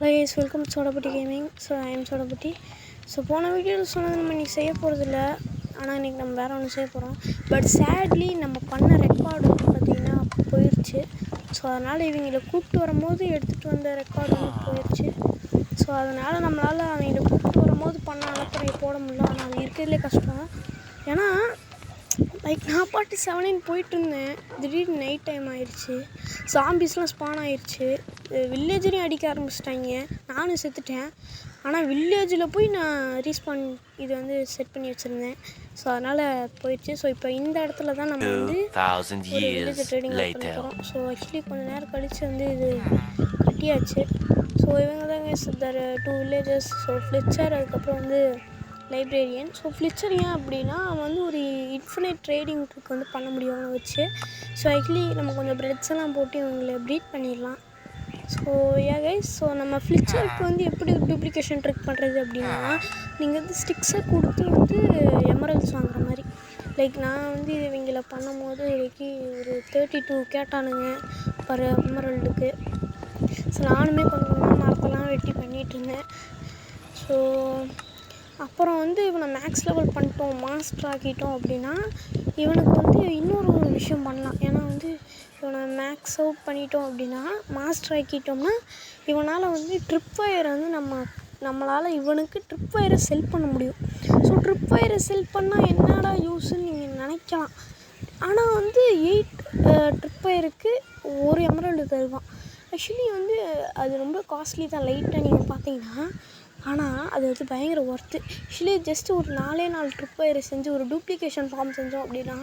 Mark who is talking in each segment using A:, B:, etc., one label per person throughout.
A: Hello guys, welcome to Sodaputti gaming. So I am Sodaputti. So போன வீடியோவில் சொன்னது நம்ம இன்றைக்கி செய்ய போகிறதில்ல, ஆனால் இன்றைக்கி நம்ம வேறு ஒன்று செய்ய போகிறோம். பட் சேட்லி நம்ம பண்ண ரெக்கார்டு வந்து பார்த்திங்கன்னா போயிடுச்சு. ஸோ அதனால் இவங்களை கூப்பிட்டு வரும்போது எடுத்துகிட்டு வந்த ரெக்கார்டு வந்து போயிடுச்சு. ஸோ அதனால் நம்மளால் அவங்கள கூப்பிட்டு வரும்போது பண்ண அனுப்புறையை போட முடியல. ஆனால் அது இருக்கிறதுலே கஷ்டம். ஏன்னா நான் பாட்டு 7 போயிட்டுருந்தேன். திடீர்னு நைட் டைம் ஆயிடுச்சு. சாம்பிஸ்லாம் ஸ்பான் ஆயிடுச்சு. வில்லேஜரையும் அடிக்க ஆரம்பிச்சிட்டாங்க. நானும் செத்துட்டேன். ஆனால் வில்லேஜில் போய் நான் ரீஸ்பான் இது வந்து செட் பண்ணி வச்சுருந்தேன். ஸோ அதனால் போயிடுச்சு. ஸோ இப்போ இந்த இடத்துல தான் நம்ம வந்து ஒரு வில்லேஜ் ட்ரேடிங் பண்ண போகிறோம். ஸோ ஆக்சுவலி கொஞ்சம் நேரம் கழித்து வந்து இது கட்டியாச்சு. ஸோ இவங்க தாங்க 2 வில்லேஜஸ். ஸோ ஃப்ளிச்சர், அதுக்கப்புறம் வந்து லைப்ரேரியன். ஸோ ஃப்ளிச்சர் ஏன் அப்படின்னா அவன் வந்து ஒரு இன்ஃபினைட் ட்ரேடிங் ட்ரிக் வந்து பண்ண முடியும் அவனை வச்சு. ஸோ ஆக்சுவலி நம்ம கொஞ்சம் ப்ரெட்ஸ் எல்லாம் போட்டு இவங்களை ப்ரீட் பண்ணிடலாம். ஸோ கைஸ், ஸோ நம்ம ஃப்ளிச்சருக்கு வந்து எப்படி டூப்ளிகேஷன் ட்ரிக் பண்ணுறது அப்படின்னா, நீங்கள் வந்து ஸ்டிக்ஸை கொடுத்து வந்து எமரல்ஸ் வாங்குற மாதிரி. லைக் நான் வந்து இவங்களை பண்ணும் போது இன்றைக்கி ஒரு 32 கேட்டானுங்க பர் எமரல்டுக்கு. ஸோ நானுமே கொஞ்சம் கொஞ்சமாக மரத்தெல்லாம் வெட்டி பண்ணிகிட்ருந்தேன். ஸோ அப்புறம் வந்து இவனை மேக்ஸ் லெவல் பண்ணிட்டோம், மாஸ்டர் ஆக்கிட்டோம் அப்படின்னா இவனுக்கு வந்து இன்னொரு விஷயம் பண்ணலாம். ஏன்னா வந்து இவனை மேக்ஸ் அவுட் பண்ணிட்டோம் அப்படின்னா, மாஸ்டர் ஆக்கிட்டோம்னா இவனால் வந்து ட்ரிப் ஃபயரை வந்து நம்மளால் இவனுக்கு ட்ரிப் ஃபயரை செல் பண்ண முடியும். ஸோ ட்ரிப் ஃபயரை செல் பண்ணால் என்னடா யூஸ்ன்னு நீங்கள் நினைக்கலாம். ஆனால் வந்து 8 ட்ரிப் ஃபயருக்கு ஒரு எமரல்டு தருவான். ஆக்சுவலி வந்து அது ரொம்ப காஸ்ட்லி தான் லைட்டாக நீங்கள் பார்த்தீங்கன்னா. ஆனால் அது வந்து பயங்கர ஒர்த்து. ஆக்சுவலி ஜஸ்ட்டு ஒரு 4 ட்ரிப் வயரை செஞ்சு ஒரு டூப்ளிகேஷன் ஃபார்ம் செஞ்சோம் அப்படின்னா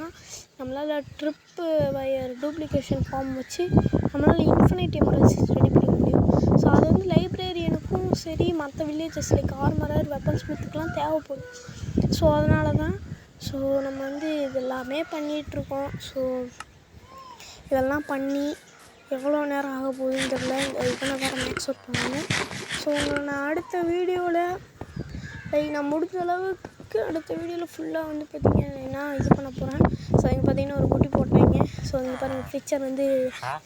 A: நம்மளால் ட்ரிப்பு வயர் டூப்ளிகேஷன் ஃபார்ம் வச்சு நம்மளால் இன்ஃபினைட் எமரல்ஸ் ரெடி பண்ணிக்க முடியும். ஸோ அது வந்து லைப்ரரியனுக்கும் சரி, மற்ற வில்லேஜஸ் லைக் ஆர்மரர், வெப்பன் ஸ்மித்துக்கெலாம் தேவைப்படும். ஸோ அதனால தான் ஸோ நம்ம வந்து இதெல்லாமே பண்ணிகிட்ருக்கோம். ஸோ இதெல்லாம் பண்ணி எவ்வளோ நேரம் ஆக போகுதுன்னு தெரியல. இதுக்கு நான் வேறு மேக்ஸ் அவுட் பண்ணுவேன். ஸோ நான் அடுத்த வீடியோவில் நான் முடிஞ்ச அளவுக்கு அடுத்த வீடியோவில் ஃபுல்லாக வந்து பார்த்திங்கன்னா இது பண்ண போகிறேன். ஸோ இங்கே பார்த்திங்கன்னா ஒரு குட்டி போட்டாங்க. ஸோ இங்கே பாருங்கள் ஃபிக்சர் வந்து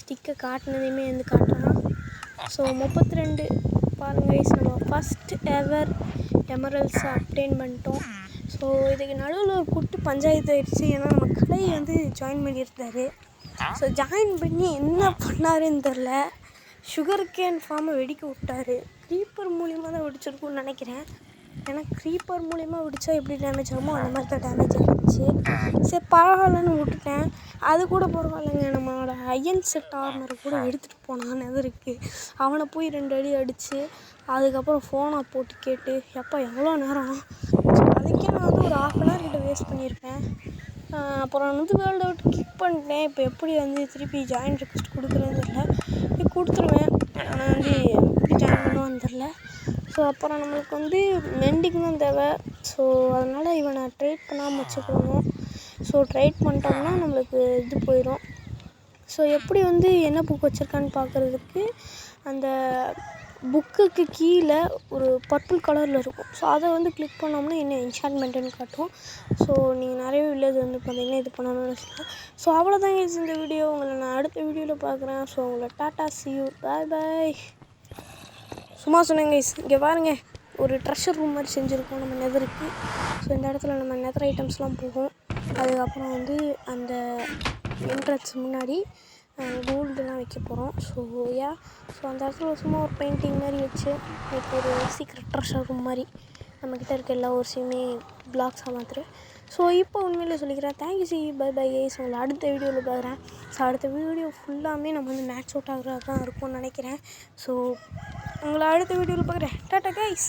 A: ஸ்டிக்கை காட்டினதையுமே வந்து காட்டுறான். ஸோ 32 பாருங்கள், நம்ம ஃபஸ்ட் எவர் எமரல்ஸை அப்டெயின் பண்ணிட்டோம். ஸோ இதுக்கு நடுவில் ஒரு குட்டி பஞ்சாயத்து ஆகிடுச்சு. ஏன்னா நம்ம கலை வந்து ஜாயின் பண்ணியிருந்தார். ஸோ ஜாயின் பண்ணி என்ன பண்ணாருன்னு தெரில, சுகர் கேன் ஃபார்மை வெடிக்க விட்டார். க்ரீப்பர் மூலியமாக தான் வெடிச்சிருக்குன்னு நினைக்கிறேன். ஏன்னா க்ரீப்பர் மூலியமாக வெடித்தா எப்படி டேமேஜ் ஆகுமோ அந்த மாதிரி தான் டேமேஜ் ஆகிடுச்சு. சரி பரவாயில்லன்னு விட்டுட்டேன். அது கூட பரவாயில்லைங்க. நம்மளோட அயன் செட் ஆர்மரை கூட எடுத்துகிட்டு போனான்னு எது இருக்குது. அவனை போய் 2 அடி அடித்து அதுக்கப்புறம் ஃபோனை போட்டு கேட்டு எப்போ எவ்வளோ நேரம். ஸோ அதுக்கே நான் வந்து ஒரு 1/2 hour கிட்ட வேஸ்ட் பண்ணியிருப்பேன். அப்புறம் வந்து வேர்ல்டை விட்டு கிக் பண்ணிட்டேன். இப்போ எப்படி வந்து திருப்பி ஜாயின் ரிக்வெஸ்ட் கொடுக்குறேன்னு தெரில. கொடுத்துருவேன், ஆனால் வந்து எப்படி ஜாயின் பண்ணுவான்னு தெரில. ஸோ அப்புறம் நம்மளுக்கு வந்து மெண்டிங் தான் தேவை. ஸோ அதனால் இவனை ட்ரேட் பண்ணாமல் வச்சுக்கணும். ஸோ ட்ரேட் பண்ணிட்டோம்னா நம்மளுக்கு இது போயிடும். ஸோ எப்படி வந்து என்ன புக் வச்சுருக்கான்னு பார்க்குறதுக்கு அந்த புக்குக்கு கீழே ஒரு பர்பிள் கலரில் இருக்கும். ஸோ அதை வந்து கிளிக் பண்ணோம்னா என்ன என்சான்மெண்ட்டுன்னு காட்டும். ஸோ நீங்கள் நிறைய வில்லேஜ் வந்து பார்த்திங்கன்னா இது பண்ணணும்னு வச்சுக்கலாம். ஸோ அவ்வளோதாங்க இந்த வீடியோ. உங்களை நான் அடுத்த வீடியோவில் பார்க்குறேன். ஸோ உங்களை டாட்டா see you, பாய். சும்மா சொன்னேங்க கைஸ், இங்கே பாருங்கள் ஒரு ட்ரெஷர் ரூம் மாதிரி செஞ்சுருக்கோம் நம்ம நெதருக்கு. ஸோ இந்த இடத்துல நம்ம நெதர் ஐட்டம்ஸ்லாம் போகும். அதுக்கப்புறம் வந்து அந்த என்ட்ரன்ஸ் முன்னாடி கோல்டுலாம் வைக்க போகிறோம். ஸோ ஸோ அந்த இடத்துல சும்மா ஒரு பெயிண்டிங் மாதிரி வச்சு இப்போ ஒரு சீக்ரெட் ட்ரெஷர் ரூம் மாதிரி நம்மக்கிட்ட இருக்க எல்லா வருஷமே பிளாக்ஸாக மாற்றுறேன். ஸோ இப்போ உண்மையிலே சொல்லிக்கிறேன். Thank you C bye guys. உங்களை அடுத்த வீடியோவில் பார்க்குறேன். ஸோ அடுத்த வீடியோ ஃபுல்லாமே நம்ம வந்து மேட்ச் அவுட் ஆகிறதா தான் இருக்கும்னு நினைக்கிறேன். ஸோ உங்களை அடுத்த வீடியோவில் பார்க்குறேன். Tata guys.